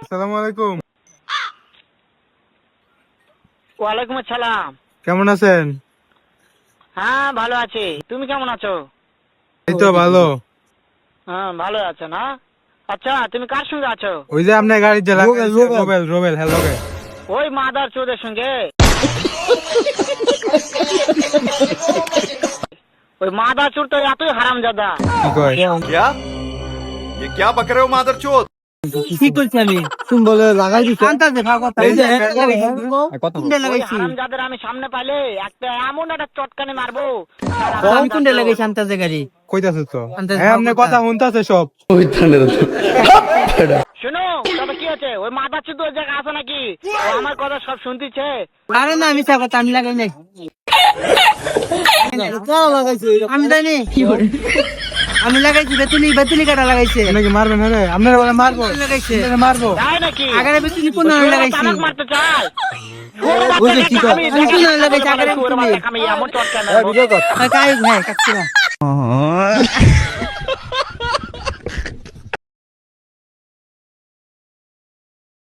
আসসালামু আলাইকুম। ওয়ালাইকুম আসসালাম। কেমন আছেন? হ্যাঁ ভালো আছি, তুমি কেমন আছো? এই তো ভালো। হ্যাঁ ভালো আছো না? আচ্ছা তুমি কার সঙ্গে আছো? ওই যে আপনার গাড়ির যে রোবেল রোবেল হ্যালো গে। ওই মাদার চোদের সঙ্গে। ওই মাদার চোর তো এতই হারামজাদা। কি কয়? क्या ये क्या बक रहे हो मादरचोद। কি করছি আমি? তুমি বলে লাগাই দিছো আন্তাজে ভাগ কথা এই যে কুন্ডে ওই লাগাইছি হারামজাদার আমি সামনে পাইলে একটা এমন একটা চটকানি মারবো। আমি কুন্ডে লাগাইছি আন্তাজে গাড়ি কইতাছে তো। আন্তাজে হ্যাঁ আপনার কথা শুনতাছে সব। শোনো তবে কি আছে, ওই মাদার চোদ ওই জায়গা আছে নাকি? ও আমার কথা সব শুনতিছে। আরে না আমি কথা আমি লাগাই নাই আমি জানি আমি লাগাইছি বেতুলি বেতুলি কাটা লাগাইছে নাকি মারবেন হ্যাঁ আপনারা বলে মারবো লাগাইছে মারবো। তাই নাকি? আগারে বেতুলি পুনঃ লাগাইছি তালাক মারতে চাই। বুঝে কি কর আমি পুনঃ লাগাইছি আগারে বেতুলি আমি এমন চটকানি মারবো। কাই ভাই কাচ্ছিরা